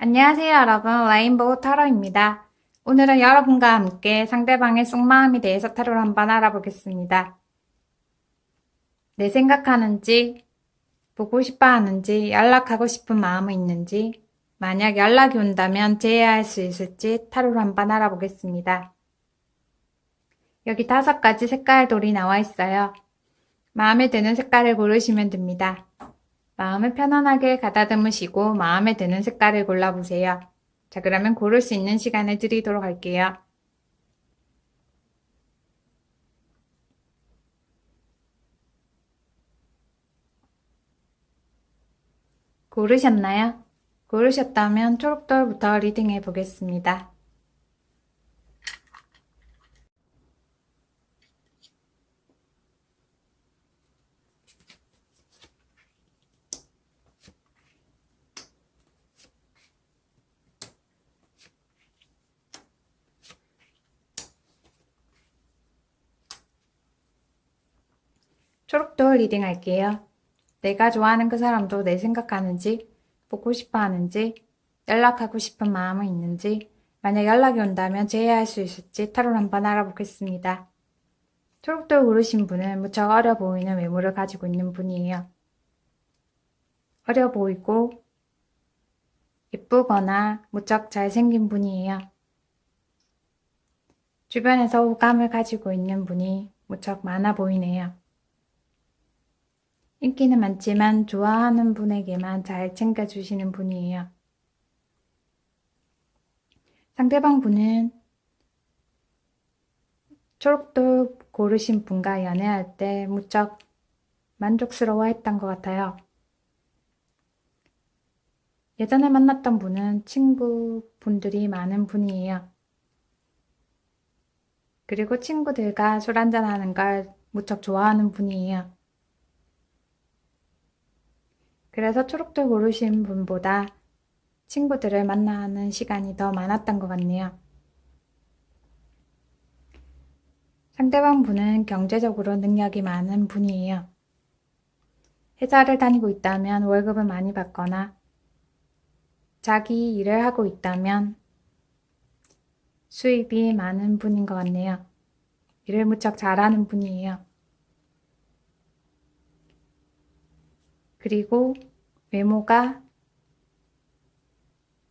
안녕하세요, 여러분. 레인보우 타로입니다. 오늘은 여러분과 함께 상대방의 속마음에 대해서 타로를 한번 알아보겠습니다. 내 생각하는지, 보고 싶어 하는지, 연락하고 싶은 마음이 있는지, 만약 연락이 온다면 제외할 수 있을지 타로를 한번 알아보겠습니다. 여기 5가지 색깔 돌이 나와 있어요. 마음에 드는 색깔을 고르시면 됩니다. 마음을 편안하게 가다듬으시고 마음에 드는 색깔을 골라보세요. 자, 그러면 고를 수 있는 시간을 드리도록 할게요. 고르셨나요? 고르셨다면 초록돌부터 리딩해 보겠습니다. 초록돌 리딩 할게요. 내가 좋아하는 그 사람도 내 생각하는지, 보고 싶어 하는지, 연락하고 싶은 마음은 있는지, 만약 연락이 온다면 제외할 수 있을지 타로를 한번 알아보겠습니다. 초록돌 고르신 분은 무척 어려 보이는 외모를 가지고 있는 분이에요. 어려 보이고 예쁘거나 무척 잘생긴 분이에요. 주변에서 호감을 가지고 있는 분이 무척 많아 보이네요. 인기는 많지만 좋아하는 분에게만 잘 챙겨주시는 분이에요. 상대방 분은 초록돌 고르신 분과 연애할 때 무척 만족스러워 했던 것 같아요. 예전에 만났던 분은 친구분들이 많은 분이에요. 그리고 친구들과 술 한잔하는 걸 무척 좋아하는 분이에요. 그래서 초록돌 고르신 분보다 친구들을 만나는 시간이 더 많았던 것 같네요. 상대방 분은 경제적으로 능력이 많은 분이에요. 회사를 다니고 있다면 월급을 많이 받거나 자기 일을 하고 있다면 수입이 많은 분인 것 같네요. 일을 무척 잘하는 분이에요. 그리고 외모가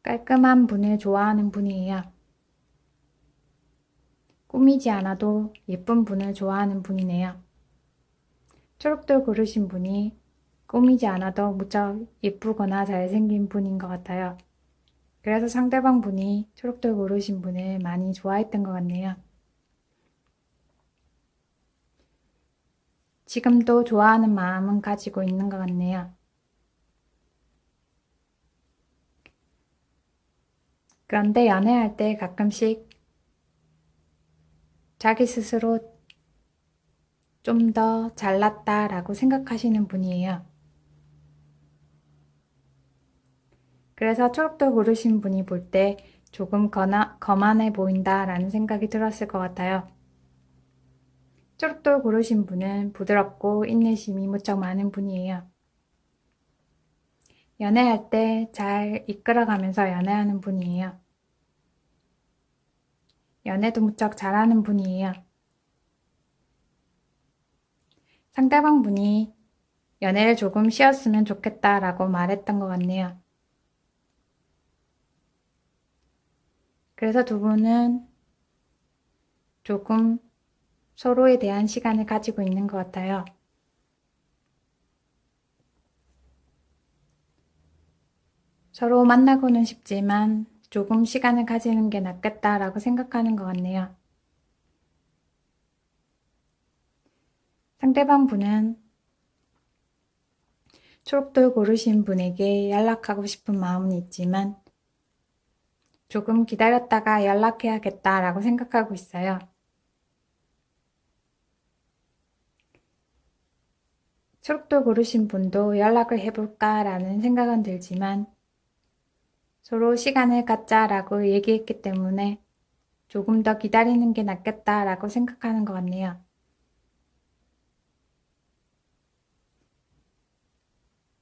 깔끔한 분을 좋아하는 분이에요. 꾸미지 않아도 예쁜 분을 좋아하는 분이네요. 초록돌 고르신 분이 꾸미지 않아도 무척 예쁘거나 잘생긴 분인 것 같아요. 그래서 상대방 분이 초록돌 고르신 분을 많이 좋아했던 것 같네요. 지금도 좋아하는 마음은 가지고 있는 것 같네요. 그런데 연애할 때 가끔씩 자기 스스로 좀 더 잘났다라고 생각하시는 분이에요. 그래서 초록돌 고르신 분이 볼 때 조금 거만해 보인다라는 생각이 들었을 것 같아요. 초록돌 고르신 분은 부드럽고 인내심이 무척 많은 분이에요. 연애할 때 잘 이끌어가면서 연애하는 분이에요. 연애도 무척 잘하는 분이에요. 상대방 분이 연애를 조금 쉬었으면 좋겠다라고 말했던 것 같네요. 그래서 두 분은 조금 서로에 대한 시간을 가지고 있는 것 같아요. 서로 만나고는 싶지만 조금 시간을 가지는 게 낫겠다라고 생각하는 것 같네요. 상대방 분은 초록돌 고르신 분에게 연락하고 싶은 마음은 있지만 조금 기다렸다가 연락해야겠다라고 생각하고 있어요. 초록돌 고르신 분도 연락을 해볼까라는 생각은 들지만 서로 시간을 갖자라고 얘기했기 때문에 조금 더 기다리는 게 낫겠다라고 생각하는 것 같네요.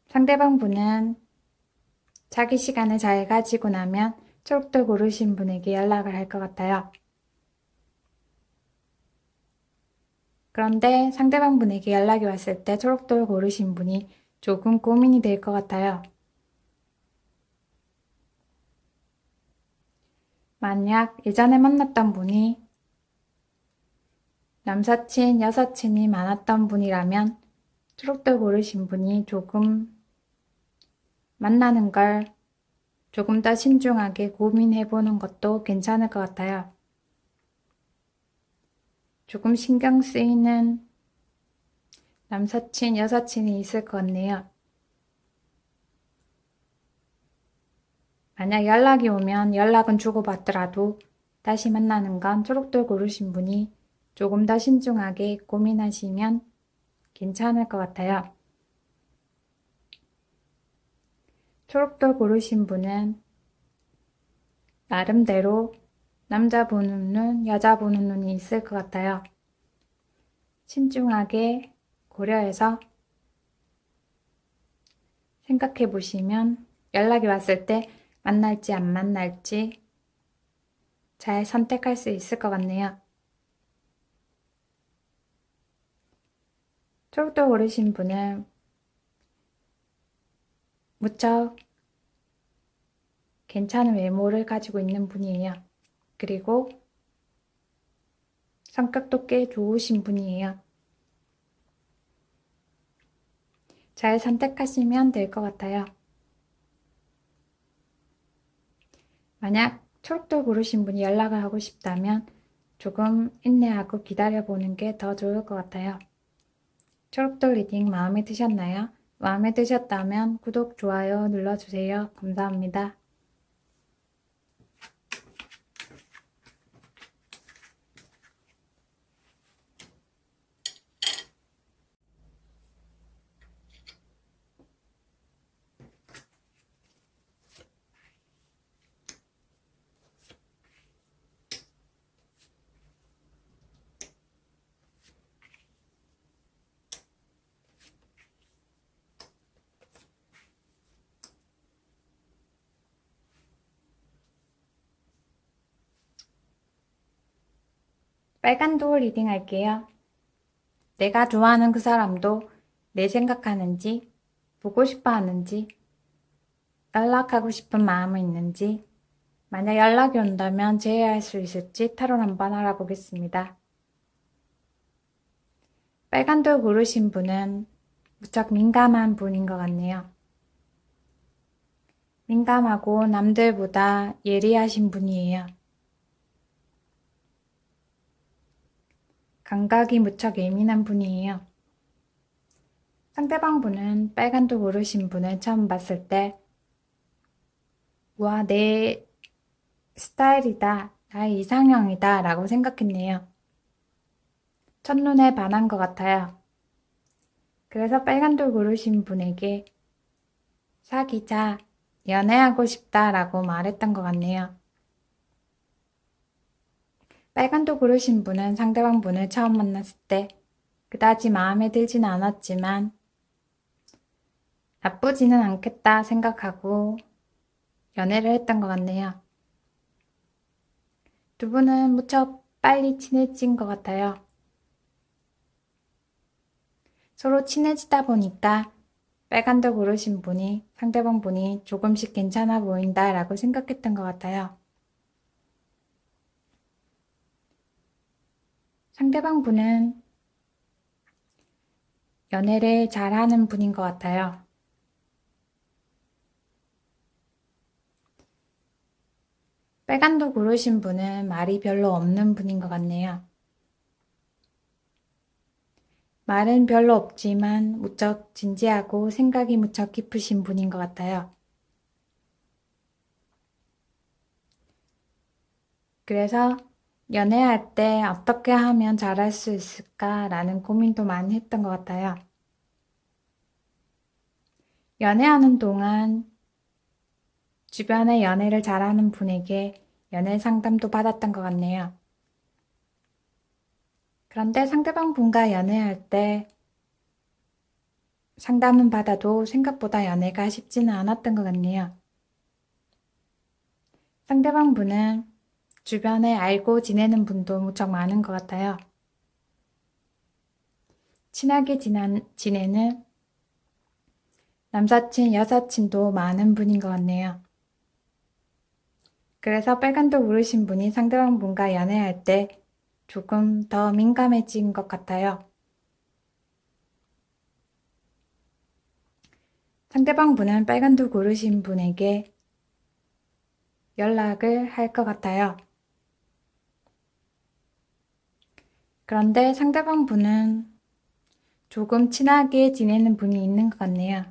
상대방 분은 자기 시간을 잘 가지고 나면 초록돌 고르신 분에게 연락을 할 것 같아요. 그런데 상대방 분에게 연락이 왔을 때 초록돌 고르신 분이 조금 고민이 될 것 같아요. 만약 예전에 만났던 분이 남사친, 여사친이 많았던 분이라면 초록돌 고르신 분이 조금 만나는 걸 조금 더 신중하게 고민해 보는 것도 괜찮을 것 같아요. 조금 신경 쓰이는 남사친, 여사친이 있을 것 같네요. 만약 연락이 오면 연락은 주고받더라도 다시 만나는 건 초록돌 고르신 분이 조금 더 신중하게 고민하시면 괜찮을 것 같아요. 초록돌 고르신 분은 나름대로 남자 보는 눈, 여자 보는 눈이 있을 것 같아요. 신중하게 고려해서 생각해 보시면 연락이 왔을 때 만날지 안 만날지 잘 선택할 수 있을 것 같네요. 초록돌 고르신 분은 무척 괜찮은 외모를 가지고 있는 분이에요. 그리고 성격도 꽤 좋으신 분이에요. 잘 선택하시면 될 것 같아요. 만약 초록돌 고르신 분이 연락을 하고 싶다면 조금 인내하고 기다려보는 게 더 좋을 것 같아요. 초록돌 리딩 마음에 드셨나요? 마음에 드셨다면 구독, 좋아요 눌러주세요. 감사합니다. 빨간 돌 리딩 할게요. 내가 좋아하는 그 사람도 내 생각하는지, 보고 싶어 하는지, 연락하고 싶은 마음이 있는지, 만약 연락이 온다면 제외할 수 있을지 타로 한번 알아보겠습니다. 빨간 돌 고르신 분은 무척 민감한 분인 것 같네요. 민감하고 남들보다 예리하신 분이에요. 감각이 무척 예민한 분이에요. 상대방 분은 빨간 돌 고르신 분을 처음 봤을 때 와, 내 스타일이다, 나의 이상형이다 라고 생각했네요. 첫눈에 반한 것 같아요. 그래서 빨간 돌 고르신 분에게 사귀자, 연애하고 싶다 라고 말했던 것 같네요. 빨간 돌 고르신 분은 상대방 분을 처음 만났을 때 그다지 마음에 들지는 않았지만 나쁘지는 않겠다 생각하고 연애를 했던 것 같네요. 두 분은 무척 빨리 친해진 것 같아요. 서로 친해지다 보니까 빨간 돌 고르신 분이 상대방 분이 조금씩 괜찮아 보인다 라고 생각했던 것 같아요. 상대방 분은 연애를 잘하는 분인 것 같아요. 빨간 돌 고르신 분은 말이 별로 없는 분인 것 같네요. 말은 별로 없지만 무척 진지하고 생각이 무척 깊으신 분인 것 같아요. 그래서 연애할 때 어떻게 하면 잘할 수 있을까라는 고민도 많이 했던 것 같아요. 연애하는 동안 주변에 연애를 잘하는 분에게 연애 상담도 받았던 것 같네요. 그런데 상대방 분과 연애할 때 상담은 받아도 생각보다 연애가 쉽지는 않았던 것 같네요. 상대방 분은 주변에 알고 지내는 분도 무척 많은 것 같아요. 친하게 지내는 남사친, 여사친도 많은 분인 것 같네요. 그래서 빨간도 고르신 분이 상대방 분과 연애할 때 조금 더 민감해진 것 같아요. 상대방 분은 빨간도 고르신 분에게 연락을 할 것 같아요. 그런데 상대방 분은 조금 친하게 지내는 분이 있는 것 같네요.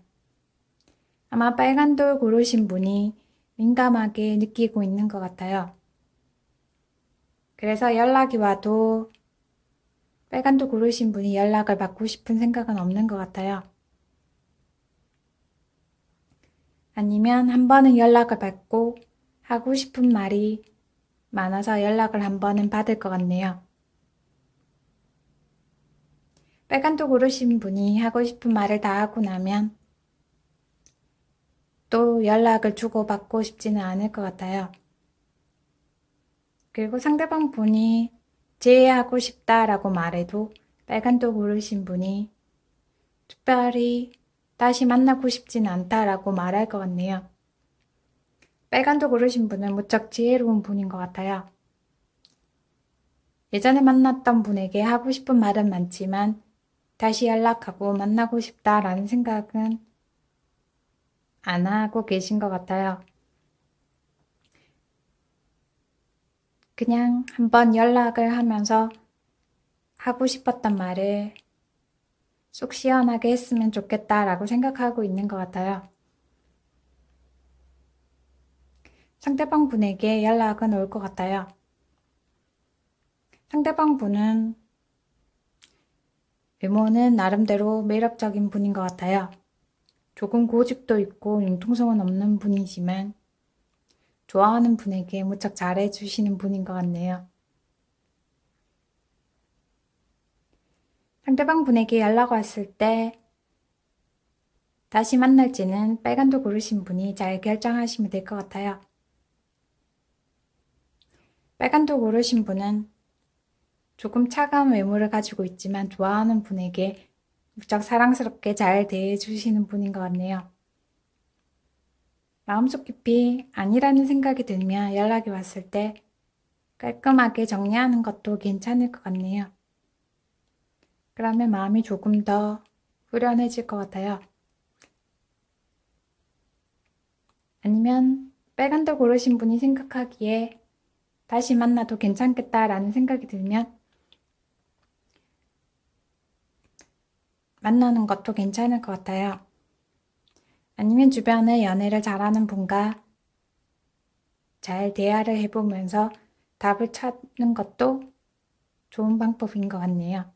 아마 빨간 돌 고르신 분이 민감하게 느끼고 있는 것 같아요. 그래서 연락이 와도 빨간 돌 고르신 분이 연락을 받고 싶은 생각은 없는 것 같아요. 아니면 한 번은 연락을 받고 하고 싶은 말이 많아서 연락을 한 번은 받을 것 같네요. 빨간 돌 고르신 분이 하고 싶은 말을 다 하고 나면 또 연락을 주고받고 싶지는 않을 것 같아요. 그리고 상대방 분이 재회하고 싶다라고 말해도 빨간 돌 고르신 분이 특별히 다시 만나고 싶진 않다라고 말할 것 같네요. 빨간 돌 고르신 분은 무척 지혜로운 분인 것 같아요. 예전에 만났던 분에게 하고 싶은 말은 많지만 다시 연락하고 만나고 싶다라는 생각은 안 하고 계신 것 같아요. 그냥 한번 연락을 하면서 하고 싶었던 말을 속 시원하게 했으면 좋겠다라고 생각하고 있는 것 같아요. 상대방 분에게 연락은 올 것 같아요. 상대방 분은 외모는 나름대로 매력적인 분인 것 같아요. 조금 고집도 있고 융통성은 없는 분이지만 좋아하는 분에게 무척 잘해주시는 분인 것 같네요. 상대방 분에게 연락 왔을 때 다시 만날지는 빨간도 고르신 분이 잘 결정하시면 될 것 같아요. 빨간도 고르신 분은 조금 차가운 외모를 가지고 있지만 좋아하는 분에게 무척 사랑스럽게 잘 대해주시는 분인 것 같네요. 마음속 깊이 아니라는 생각이 들면 연락이 왔을 때 깔끔하게 정리하는 것도 괜찮을 것 같네요. 그러면 마음이 조금 더 후련해질 것 같아요. 아니면 빨간도 고르신 분이 생각하기에 다시 만나도 괜찮겠다라는 생각이 들면 만나는 것도 괜찮을 것 같아요. 아니면 주변에 연애를 잘하는 분과 잘 대화를 해보면서 답을 찾는 것도 좋은 방법인 것 같네요.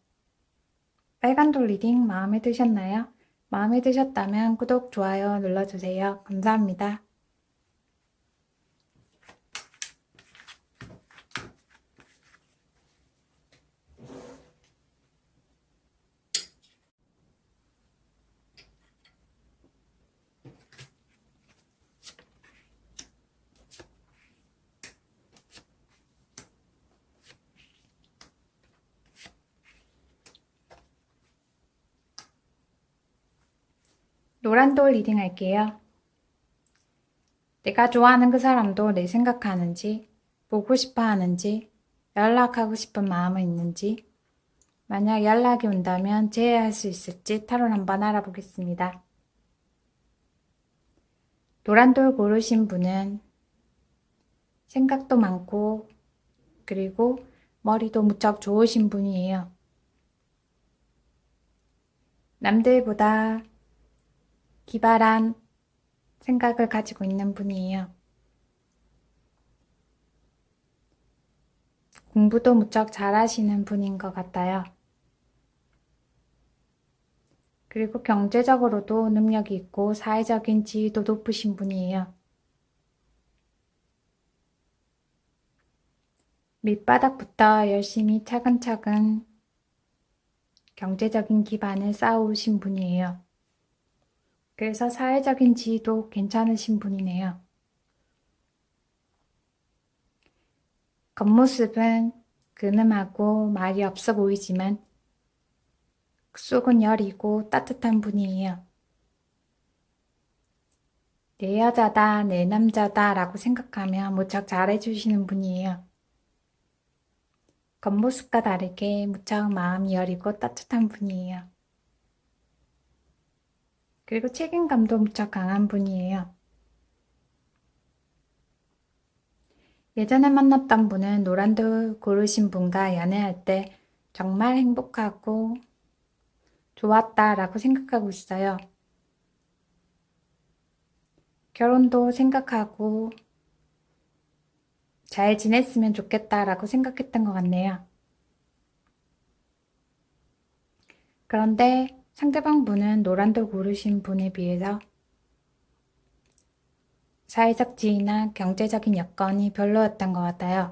빨간돌 리딩 마음에 드셨나요? 마음에 드셨다면 구독, 좋아요 눌러주세요. 감사합니다. 노란돌 리딩 할게요. 내가 좋아하는 그 사람도 내 생각하는지, 보고 싶어 하는지, 연락하고 싶은 마음은 있는지, 만약 연락이 온다면 재회할 수 있을지 타로 한번 알아보겠습니다. 노란돌 고르신 분은 생각도 많고 그리고 머리도 무척 좋으신 분이에요. 남들보다 기발한 생각을 가지고 있는 분이에요. 공부도 무척 잘하시는 분인 것 같아요. 그리고 경제적으로도 능력이 있고 사회적인 지위도 높으신 분이에요. 밑바닥부터 열심히 차근차근 경제적인 기반을 쌓으신 분이에요. 그래서 사회적인 지위도 괜찮으신 분이네요. 겉모습은 근엄하고 말이 없어 보이지만 속은 여리고 따뜻한 분이에요. 내 여자다, 내 남자다 라고 생각하면 무척 잘해주시는 분이에요. 겉모습과 다르게 무척 마음이 여리고 따뜻한 분이에요. 그리고 책임감도 무척 강한 분이에요. 예전에 만났던 분은 노란돌 고르신 분과 연애할 때 정말 행복하고 좋았다라고 생각하고 있어요. 결혼도 생각하고 잘 지냈으면 좋겠다라고 생각했던 것 같네요. 그런데 상대방 분은 노란돌 고르신 분에 비해서 사회적 지위나 경제적인 여건이 별로였던 것 같아요.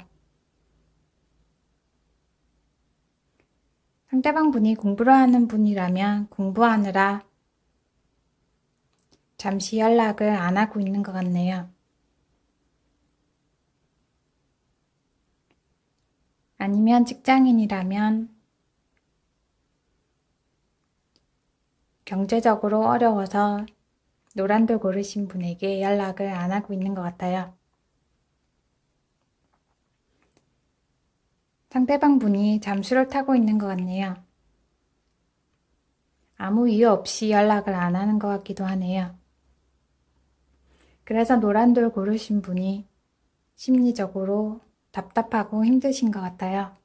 상대방 분이 공부를 하는 분이라면 공부하느라 잠시 연락을 안 하고 있는 것 같네요. 아니면 직장인이라면 경제적으로 어려워서 노란돌 고르신 분에게 연락을 안 하고 있는 것 같아요. 상대방 분이 잠수를 타고 있는 것 같네요. 아무 이유 없이 연락을 안 하는 것 같기도 하네요. 그래서 노란돌 고르신 분이 심리적으로 답답하고 힘드신 것 같아요.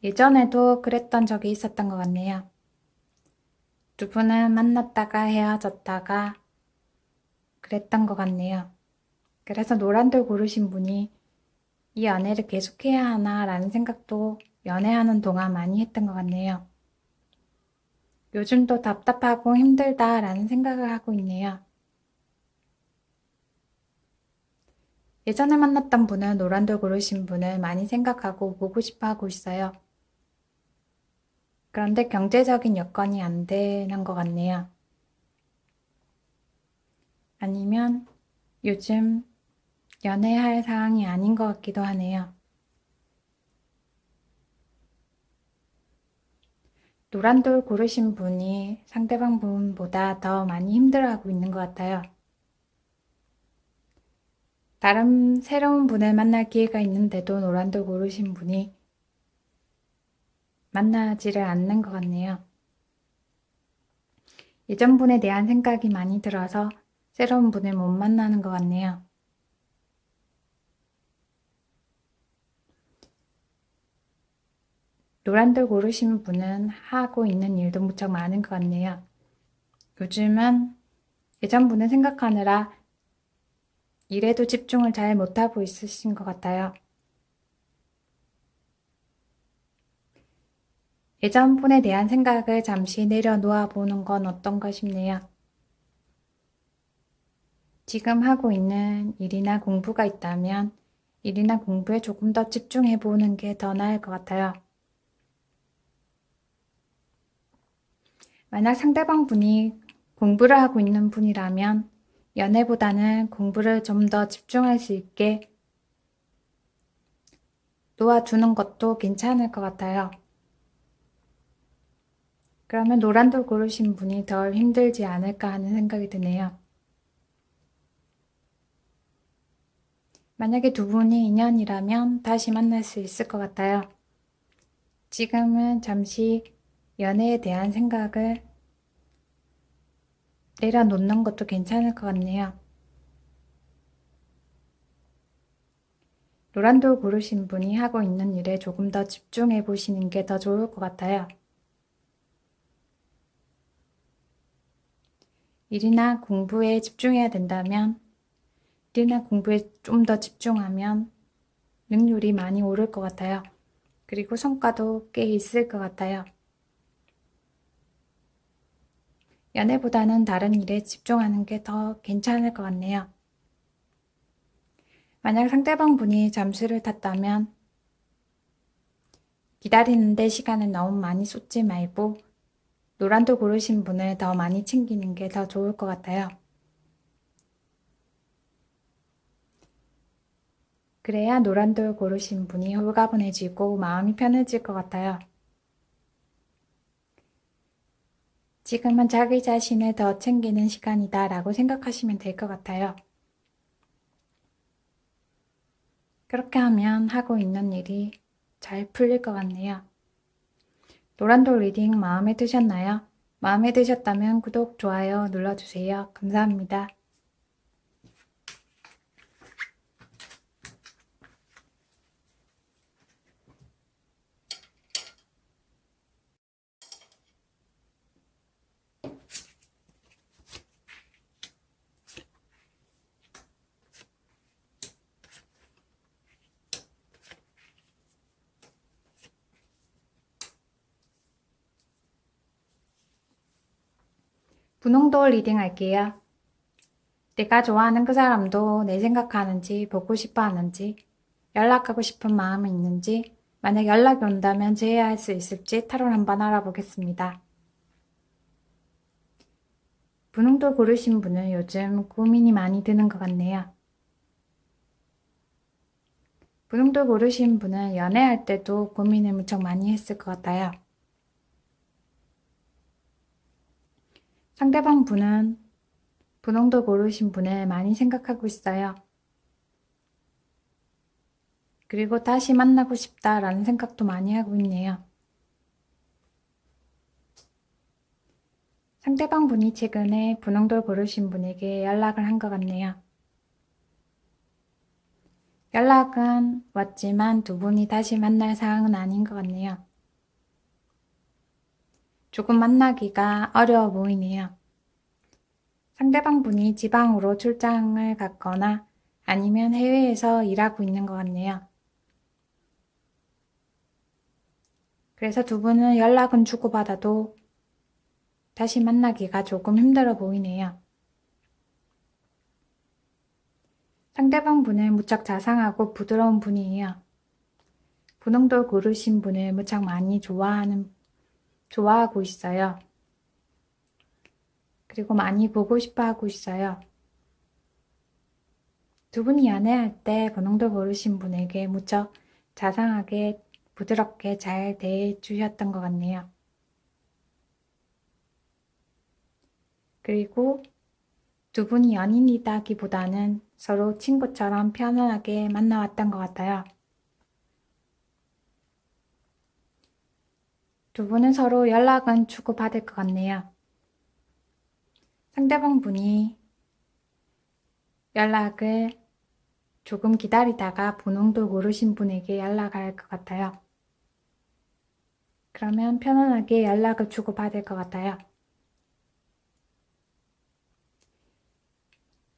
예전에도 그랬던 적이 있었던 것 같네요. 두 분은 만났다가 헤어졌다가 그랬던 것 같네요. 그래서 노란돌 고르신 분이 이 연애를 계속해야 하나 라는 생각도 연애하는 동안 많이 했던 것 같네요. 요즘도 답답하고 힘들다 라는 생각을 하고 있네요. 예전에 만났던 분은 노란돌 고르신 분을 많이 생각하고 보고 싶어 하고 있어요. 그런데 경제적인 여건이 안 되는 것 같네요. 아니면 요즘 연애할 상황이 아닌 것 같기도 하네요. 노란돌 고르신 분이 상대방 분보다 더 많이 힘들어하고 있는 것 같아요. 다른 새로운 분을 만날 기회가 있는데도 노란돌 고르신 분이 만나지를 않는 것 같네요. 예전 분에 대한 생각이 많이 들어서 새로운 분을 못 만나는 것 같네요. 노란돌 고르신 분은 하고 있는 일도 무척 많은 것 같네요. 요즘은 예전 분을 생각하느라 일에도 집중을 잘 못하고 있으신 것 같아요. 예전 분에 대한 생각을 잠시 내려놓아 보는 건 어떤가 싶네요. 지금 하고 있는 일이나 공부가 있다면 일이나 공부에 조금 더 집중해 보는 게 더 나을 것 같아요. 만약 상대방 분이 공부를 하고 있는 분이라면 연애보다는 공부를 좀 더 집중할 수 있게 도와주는 것도 괜찮을 것 같아요. 그러면 노란돌 고르신 분이 덜 힘들지 않을까 하는 생각이 드네요. 만약에 두 분이 인연이라면 다시 만날 수 있을 것 같아요. 지금은 잠시 연애에 대한 생각을 내려놓는 것도 괜찮을 것 같네요. 노란돌 고르신 분이 하고 있는 일에 조금 더 집중해 보시는 게 더 좋을 것 같아요. 일이나 공부에 집중해야 된다면 일이나 공부에 좀 더 집중하면 능률이 많이 오를 것 같아요. 그리고 성과도 꽤 있을 것 같아요. 연애보다는 다른 일에 집중하는 게 더 괜찮을 것 같네요. 만약 상대방 분이 잠수를 탔다면 기다리는데 시간을 너무 많이 쏟지 말고 노란돌 고르신 분을 더 많이 챙기는 게 더 좋을 것 같아요. 그래야 노란돌 고르신 분이 홀가분해지고 마음이 편해질 것 같아요. 지금은 자기 자신을 더 챙기는 시간이다 라고 생각하시면 될 것 같아요. 그렇게 하면 하고 있는 일이 잘 풀릴 것 같네요. 노란돌 리딩 마음에 드셨나요? 마음에 드셨다면 구독, 좋아요 눌러주세요. 감사합니다. 분홍돌 리딩 할게요. 내가 좋아하는 그 사람도 내 생각하는지, 보고 싶어 하는지, 연락하고 싶은 마음이 있는지, 만약 연락이 온다면 제외할 수 있을지 타로 한번 알아보겠습니다. 분홍돌 고르신 분은 요즘 고민이 많이 드는 것 같네요. 분홍돌 고르신 분은 연애할 때도 고민을 무척 많이 했을 것 같아요. 상대방 분은 분홍돌 고르신 분을 많이 생각하고 있어요. 그리고 다시 만나고 싶다라는 생각도 많이 하고 있네요. 상대방 분이 최근에 분홍돌 고르신 분에게 연락을 한 것 같네요. 연락은 왔지만 두 분이 다시 만날 상황은 아닌 것 같네요. 조금 만나기가 어려워 보이네요. 상대방 분이 지방으로 출장을 갔거나 아니면 해외에서 일하고 있는 것 같네요. 그래서 두 분은 연락은 주고받아도 다시 만나기가 조금 힘들어 보이네요. 상대방 분은 무척 자상하고 부드러운 분이에요. 분홍돌 고르신 분을 무척 많이 좋아하고 있어요. 그리고 많이 보고 싶어 하고 있어요. 두 분이 연애할 때 분홍돌 고르신 분에게 무척 자상하게 부드럽게 잘 대해주셨던 것 같네요. 그리고 두 분이 연인이다기보다는 서로 친구처럼 편안하게 만나왔던 것 같아요. 두 분은 서로 연락은 주고받을 것 같네요. 상대방 분이 연락을 조금 기다리다가 분홍돌 고르신 분에게 연락할 것 같아요. 그러면 편안하게 연락을 주고받을 것 같아요.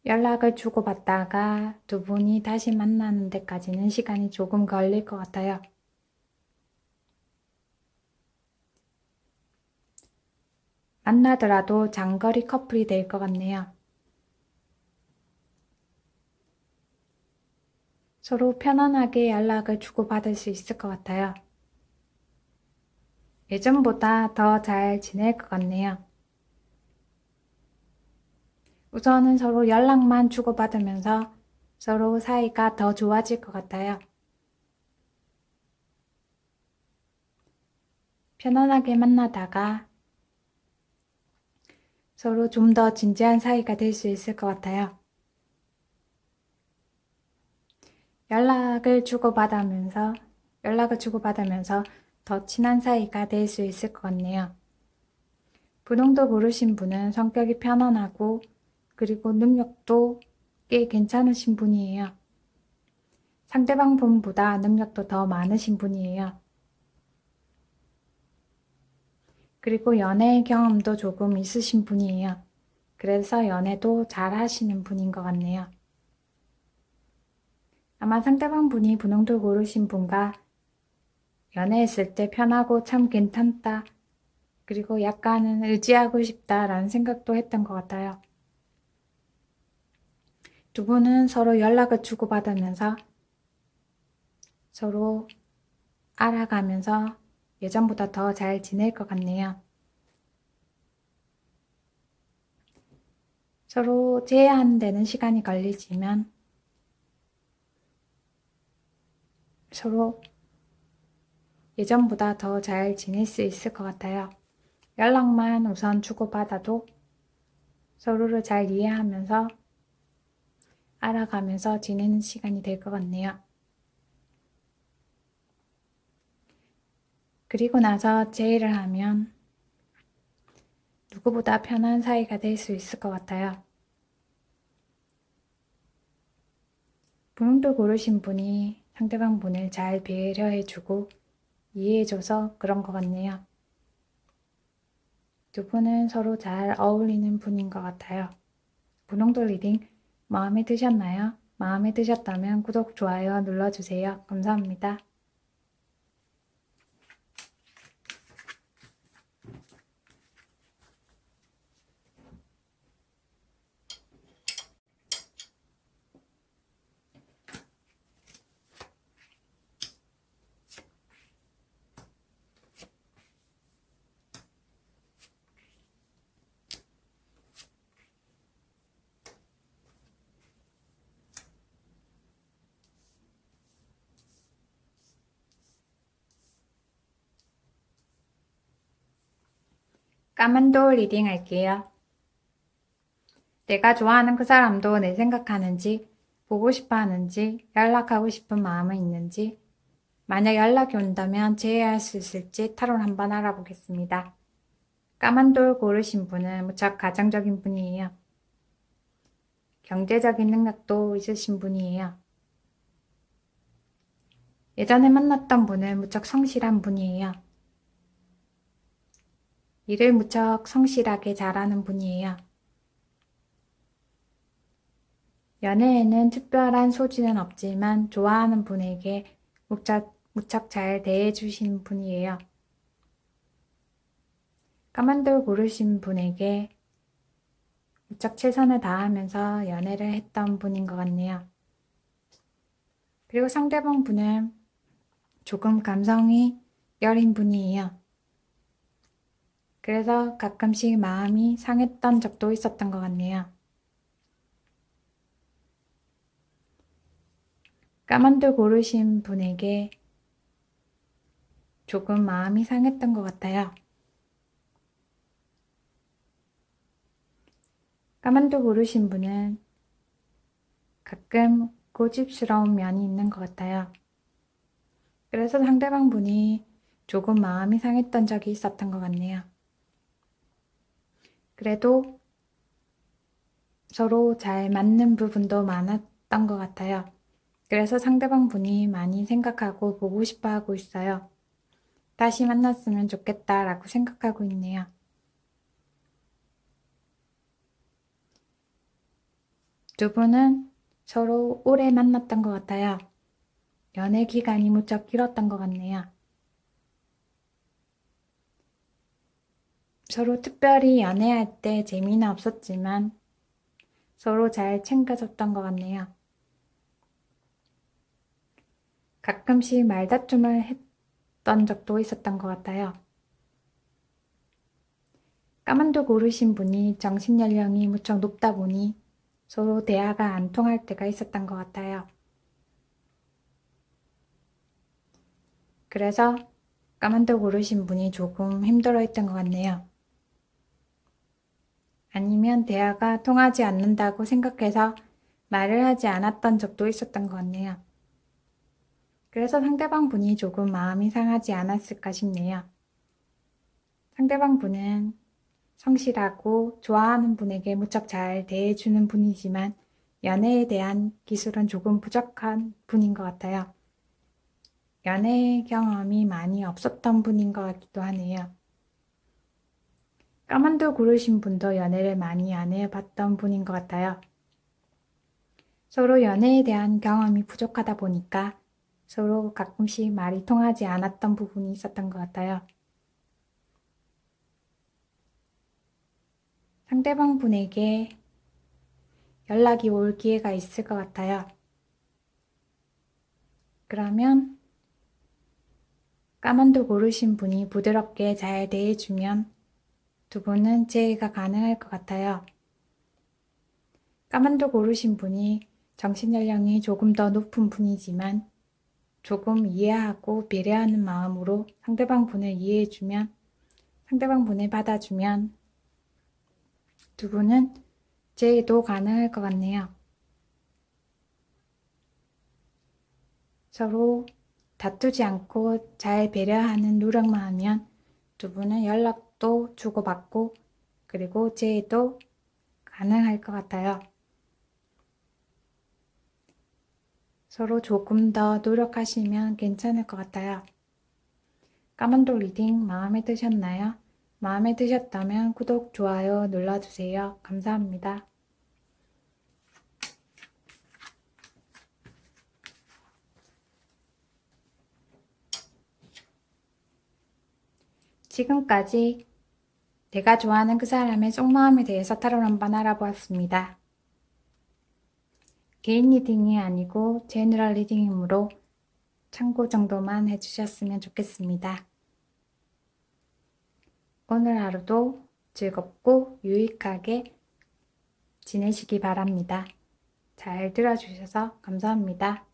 연락을 주고받다가 두 분이 다시 만나는 데까지는 시간이 조금 걸릴 것 같아요. 만나더라도 장거리 커플이 될 것 같네요. 서로 편안하게 연락을 주고받을 수 있을 것 같아요. 예전보다 더 잘 지낼 것 같네요. 우선은 서로 연락만 주고받으면서 서로 사이가 더 좋아질 것 같아요. 편안하게 만나다가 서로 좀 더 진지한 사이가 될 수 있을 것 같아요. 연락을 주고받으면서 더 친한 사이가 될 수 있을 것 같네요. 분홍도 고르신 분은 성격이 편안하고 그리고 능력도 꽤 괜찮으신 분이에요. 상대방 분보다 능력도 더 많으신 분이에요. 그리고 연애 경험도 조금 있으신 분이에요. 그래서 연애도 잘 하시는 분인 것 같네요. 아마 상대방 분이 분홍도 고르신 분과 연애했을 때 편하고 참 괜찮다. 그리고 약간은 의지하고 싶다라는 생각도 했던 것 같아요. 두 분은 서로 연락을 주고받으면서 서로 알아가면서 예전보다 더 잘 지낼 것 같네요. 서로 제한되는 시간이 걸리지만 서로 예전보다 더 잘 지낼 수 있을 것 같아요. 연락만 우선 주고받아도 서로를 잘 이해하면서 알아가면서 지내는 시간이 될 것 같네요. 그리고 나서 제의를 하면 누구보다 편한 사이가 될 수 있을 것 같아요. 분홍도 고르신 분이 상대방 분을 잘 배려해주고 이해해줘서 그런 것 같네요. 두 분은 서로 잘 어울리는 분인 것 같아요. 분홍도 리딩 마음에 드셨나요? 마음에 드셨다면 구독, 좋아요 눌러주세요. 감사합니다. 까만 돌 리딩 할게요. 내가 좋아하는 그 사람도 내 생각하는지, 보고 싶어 하는지, 연락하고 싶은 마음은 있는지, 만약 연락이 온다면 제외할 수 있을지 타로를 한번 알아보겠습니다. 까만 돌 고르신 분은 무척 가정적인 분이에요. 경제적인 능력도 있으신 분이에요. 예전에 만났던 분은 무척 성실한 분이에요. 일을 무척 성실하게 잘하는 분이에요. 연애에는 특별한 소질은 없지만 좋아하는 분에게 무척 잘 대해주시는 분이에요. 까만 돌 고르신 분에게 무척 최선을 다하면서 연애를 했던 분인 것 같네요. 그리고 상대방 분은 조금 감성이 여린 분이에요. 그래서 가끔씩 마음이 상했던 적도 있었던 것 같네요. 까만 돌 고르신 분에게 조금 마음이 상했던 것 같아요. 까만 돌 고르신 분은 가끔 고집스러운 면이 있는 것 같아요. 그래서 상대방 분이 조금 마음이 상했던 적이 있었던 것 같네요. 그래도 서로 잘 맞는 부분도 많았던 것 같아요. 그래서 상대방 분이 많이 생각하고 보고 싶어 하고 있어요. 다시 만났으면 좋겠다라고 생각하고 있네요. 두 분은 서로 오래 만났던 것 같아요. 연애 기간이 무척 길었던 것 같네요. 서로 특별히 연애할 때 재미는 없었지만 서로 잘 챙겨줬던 것 같네요. 가끔씩 말다툼을 했던 적도 있었던 것 같아요. 까만도 고르신 분이 정신연령이 무척 높다 보니 서로 대화가 안 통할 때가 있었던 것 같아요. 그래서 까만도 고르신 분이 조금 힘들어했던 것 같네요. 아니면 대화가 통하지 않는다고 생각해서 말을 하지 않았던 적도 있었던 것 같네요. 그래서 상대방 분이 조금 마음이 상하지 않았을까 싶네요. 상대방 분은 성실하고 좋아하는 분에게 무척 잘 대해주는 분이지만 연애에 대한 기술은 조금 부족한 분인 것 같아요. 연애 경험이 많이 없었던 분인 것 같기도 하네요. 까만돌 고르신 분도 연애를 많이 안 해봤던 분인 것 같아요. 서로 연애에 대한 경험이 부족하다 보니까 서로 가끔씩 말이 통하지 않았던 부분이 있었던 것 같아요. 상대방 분에게 연락이 올 기회가 있을 것 같아요. 그러면 까만돌 고르신 분이 부드럽게 잘 대해주면 두 분은 재회가 가능할 것 같아요. 까만돌 고르신 분이 정신연령이 조금 더 높은 분이지만 조금 이해하고 배려하는 마음으로 상대방 분을 이해해주면, 상대방 분을 받아주면 두 분은 재회도 가능할 것 같네요. 서로 다투지 않고 잘 배려하는 노력만 하면 두 분은 연락도 주고받고 그리고 재회도 가능할 것 같아요. 서로 조금 더 노력하시면 괜찮을 것 같아요. 까만돌 리딩 마음에 드셨나요? 마음에 드셨다면 구독, 좋아요 눌러주세요. 감사합니다. 지금까지 내가 좋아하는 그 사람의 속마음에 대해서 타로 한번 알아보았습니다. 개인 리딩이 아니고 제너럴 리딩이므로 참고 정도만 해주셨으면 좋겠습니다. 오늘 하루도 즐겁고 유익하게 지내시기 바랍니다. 잘 들어주셔서 감사합니다.